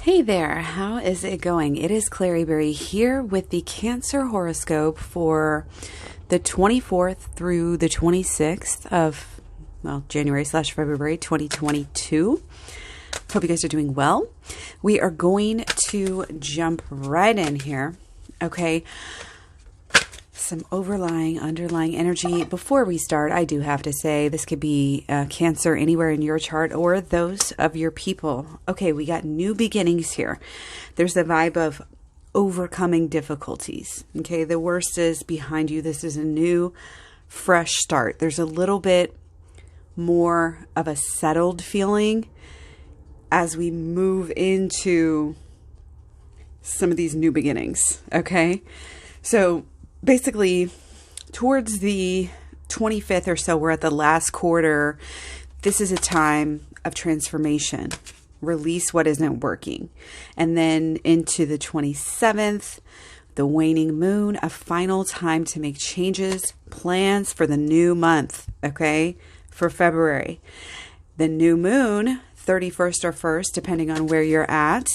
Hey there, how is it going? It is Claryberry here with the Cancer horoscope for the 24th through the 26th of, January/February 2022. Hope you guys are doing well. We are going to jump right in here, okay? Some underlying energy. Before we start, I do have to say this could be Cancer anywhere in your chart or those of your people. Okay, we got new beginnings here. There's the vibe of overcoming difficulties. Okay, the worst is behind you. This is a new, fresh start. There's a little bit more of a settled feeling as we move into some of these new beginnings. Okay, so basically, towards the 25th or so, we're at the last quarter. This is a time of transformation. Release what isn't working. And then into the 27th, the waning moon, a final time to make changes, plans for the new month, okay, for February. The new moon, 31st or 1st, depending on where you're at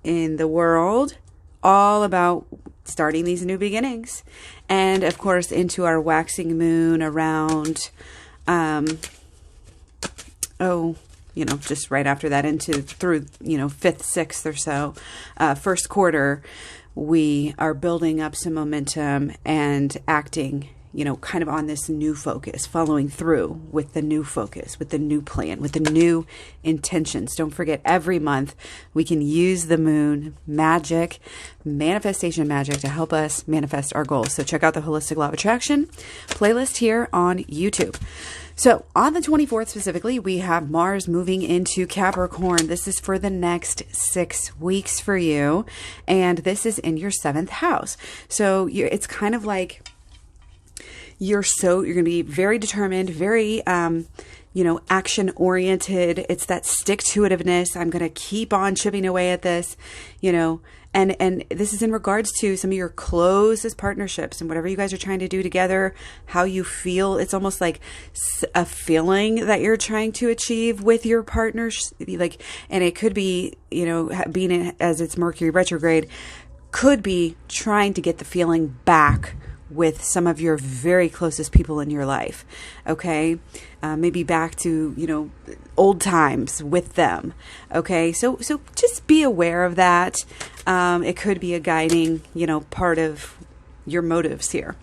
in the world, all about starting these new beginnings. And of course, into our waxing moon around, just right after that, through 5th, 6th or so, first quarter, we are building up some momentum and acting, kind of on this new focus, following through with the new focus, with the new plan, with the new intentions. Don't forget, every month we can use the moon magic, manifestation magic to help us manifest our goals. So check out the Holistic Law of Attraction playlist here on YouTube. So on the 24th specifically, we have Mars moving into Capricorn. This is for the next 6 weeks for you. And this is in your 7th house. So it's kind of like you're going to be very determined, very, action oriented. It's that stick to itiveness. I'm going to keep on chipping away at this, and this is in regards to some of your closest partnerships and whatever you guys are trying to do together, how you feel. It's almost like a feeling that you're trying to achieve with your partners. And it could be, being as it's Mercury retrograde, could be trying to get the feeling back with some of your very closest people in your life. Okay. Maybe back to, old times with them. Okay. So just be aware of that. It could be a guiding, part of your motives here.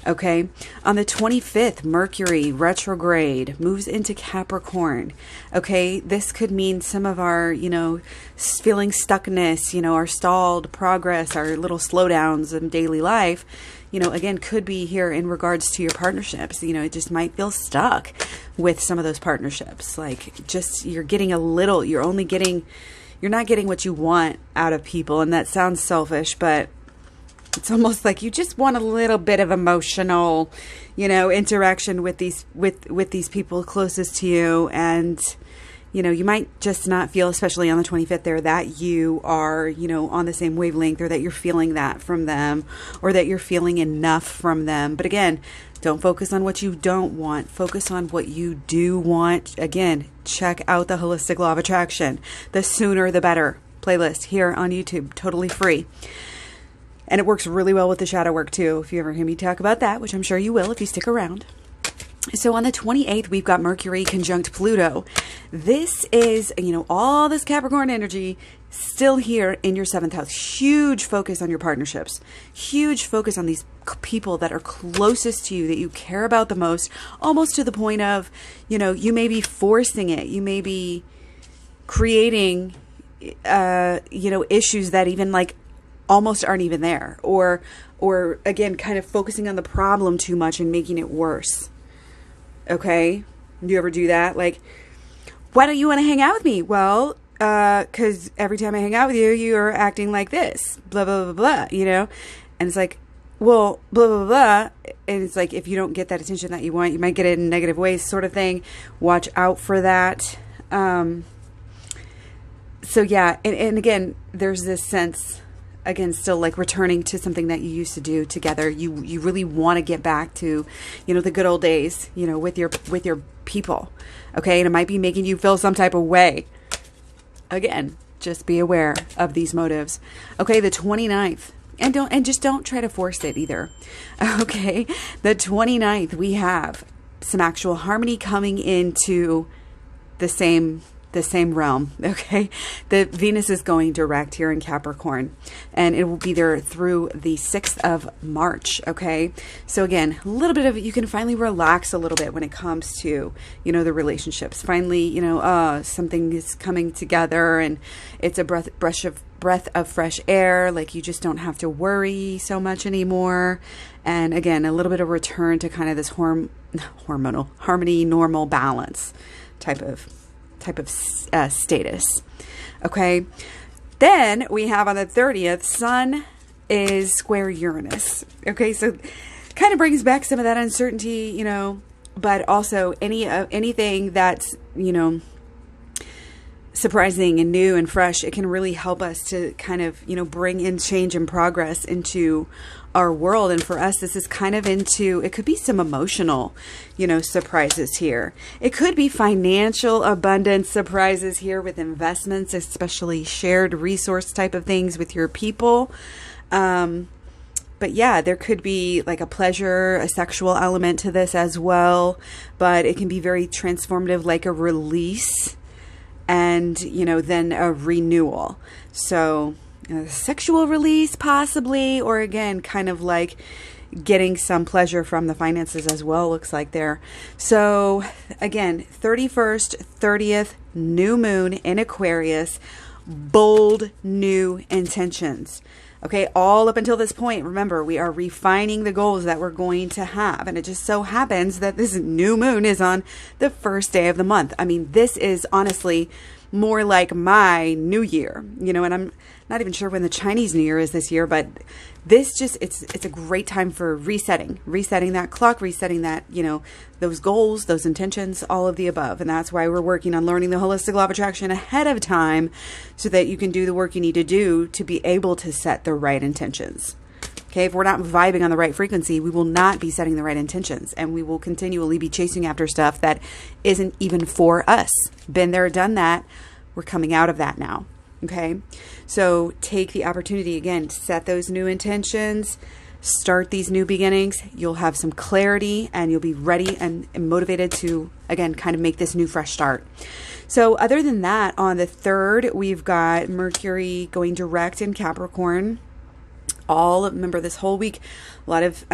Okay. On the 25th, Mercury retrograde moves into Capricorn. Okay. This could mean some of our, feeling stuckness, our stalled progress, our little slowdowns in daily life, again, could be here in regards to your partnerships. It just might feel stuck with some of those partnerships. Like just, you're not getting what you want out of people. And that sounds selfish, but it's almost like you just want a little bit of emotional, interaction with these people closest to you. And, you might just not feel, especially on the 25th there, that you are, on the same wavelength, or that you're feeling that from them, or that you're feeling enough from them. But again, don't focus on what you don't want. Focus on what you do want. Again, check out the Holistic Law of Attraction, the sooner the better playlist here on YouTube, totally free. And it works really well with the shadow work too, if you ever hear me talk about that, which I'm sure you will if you stick around. So on the 28th, we've got Mercury conjunct Pluto. This is, all this Capricorn energy still here in your 7th house. Huge focus on your partnerships. Huge focus on these people that are closest to you, that you care about the most, almost to the point of, you may be forcing it. You may be creating, issues that even almost aren't even there. Or again, kind of focusing on the problem too much and making it worse. Okay. Do you ever do that? Like, why don't you want to hang out with me? Well, cause every time I hang out with you, you're acting like this, blah, blah, blah, blah, And it's like, well, blah, blah, blah. And it's like, if you don't get that attention that you want, you might get it in negative ways, sort of thing. Watch out for that. So yeah. And again, there's this sense, again, still returning to something that you used to do together. You really want to get back to, the good old days, with your people. Okay. And it might be making you feel some type of way. Again, Just be aware of these motives. Okay, the 29th. And just don't try to force it either. Okay, the 29th, we have some actual harmony coming into the same realm. Okay, the Venus is going direct here in Capricorn, and it will be there through the 6th of March. Okay, so again, a little bit of, you can finally relax a little bit when it comes to, you know, the relationships. Finally, you know, something is coming together, and it's a breath of fresh air. Like, you just don't have to worry so much anymore. And again, a little bit of return to kind of this hormonal harmony, normal balance type of status. Okay. Then we have on the 30th, Sun is square Uranus. Okay. So kind of brings back some of that uncertainty, you know, but also anything that's, you know, surprising and new and fresh. It can really help us to kind of, you know, bring in change and progress into our world. And for us, this is kind of into, it could be some emotional, you know, surprises here. It could be financial abundance surprises here with investments, especially shared resource type of things with your people. But yeah, there could be like a pleasure, a sexual element to this as well, but it can be very transformative, like a release and, you know, then a renewal. So sexual release possibly, or again, kind of like getting some pleasure from the finances as well, looks like there. So again, 31st, 30th, new moon in Aquarius, bold new intentions. Okay, all up until this point, remember, we are refining the goals that we're going to have. And it just so happens that this new moon is on the first day of the month. I mean, this is honestly more like my new year, you know, and I'm not even sure when the Chinese New Year is this year, but this just, it's a great time for resetting that clock, resetting that, you know, those goals, those intentions, all of the above. And that's why we're working on learning the holistic law of attraction ahead of time, so that you can do the work you need to do to be able to set the right intentions. Okay, if we're not vibing on the right frequency, we will not be setting the right intentions, and we will continually be chasing after stuff that isn't even for us. Been there, done that. We're coming out of that now. Okay, so take the opportunity again to set those new intentions, start these new beginnings. You'll have some clarity, and you'll be ready and motivated to, again, kind of make this new fresh start. So other than that, on the 3rd, we've got Mercury going direct in Capricorn. Remember this whole week, a lot of,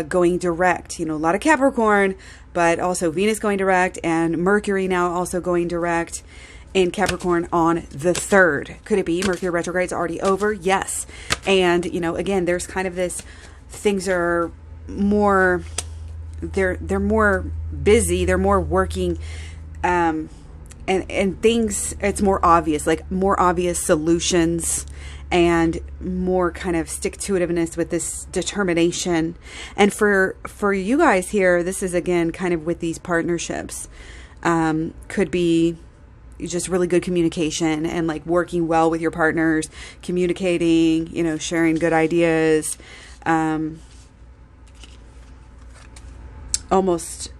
going direct, you know, a lot of Capricorn, but also Venus going direct, and Mercury now also going direct in Capricorn on the 3rd. Could it be Mercury retrograde's already over? Yes. And, you know, again, there's kind of this, things are more, they're more busy, they're more working, and things, it's more obvious, like more obvious solutions, and more kind of stick-to-itiveness with this determination. And for you guys here, this is again kind of with these partnerships, could be just really good communication and like working well with your partners, communicating, you know, sharing good ideas, almost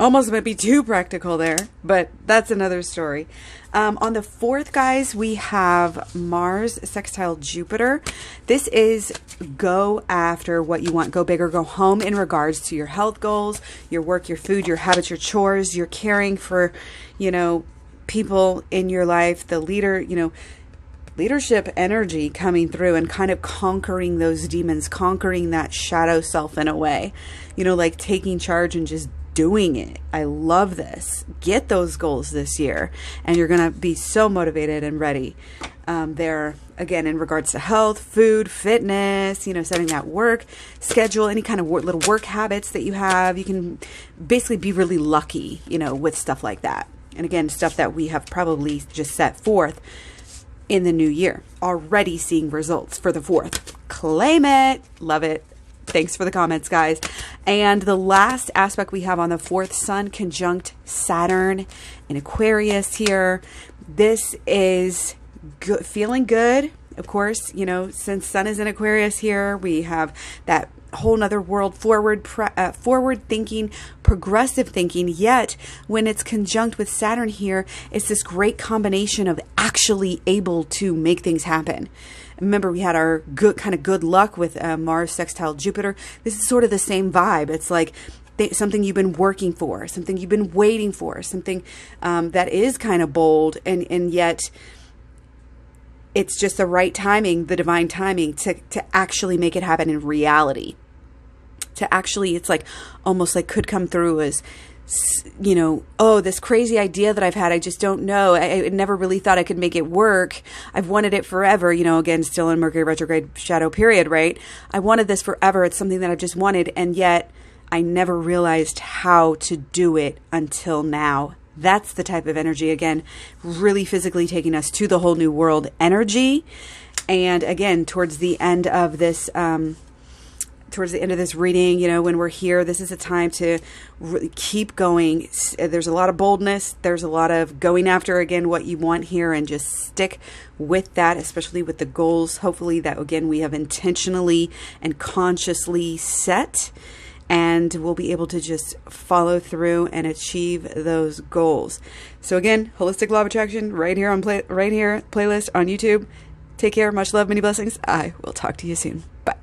might be too practical there, but that's another story. On the 4th, guys, we have Mars sextile Jupiter. This is go after what you want, go big or go home in regards to your health goals, your work, your food, your habits, your chores, your caring for, you know, people in your life, the leadership energy coming through and kind of conquering those demons, conquering that shadow self in a way, you know, like taking charge and just doing it. I love this. Get those goals this year, and you're going to be so motivated and ready. There, again, in regards to health, food, fitness, you know, setting that work schedule, any kind of little work habits that you have. You can basically be really lucky, you know, with stuff like that. And again, stuff that we have probably just set forth in the new year. Already seeing results for the 4th. Claim it. Love it. Thanks for the comments, guys. And the last aspect we have on the 4th, Sun conjunct Saturn in Aquarius here. This is good, feeling good. Of course, you know, since Sun is in Aquarius here, we have that whole nother world, forward thinking, progressive thinking. Yet when it's conjunct with Saturn here, it's this great combination of actually able to make things happen. Remember, we had our good luck with Mars sextile Jupiter. This is sort of the same vibe. It's like something you've been working for, something you've been waiting for, something that is kind of bold, and yet it's just the right timing, the divine timing to actually make it happen in reality. To actually, it's like almost like could come through as, you know, oh, this crazy idea that I've had, I just don't know. I never really thought I could make it work. I've wanted it forever, you know, again, still in Mercury retrograde shadow period, right? I wanted this forever. It's something that I've just wanted. And yet I never realized how to do it until now. That's the type of energy, again, really physically taking us to the whole new world energy. And again, towards the end of this, reading, you know, when we're here, this is a time to really keep going. There's a lot of boldness. There's a lot of going after, again, what you want here, and just stick with that, especially with the goals, hopefully, that, again, we have intentionally and consciously set. And we'll be able to just follow through and achieve those goals. So again, Holistic Law of Attraction right here playlist on YouTube. Take care. Much love. Many blessings. I will talk to you soon. Bye.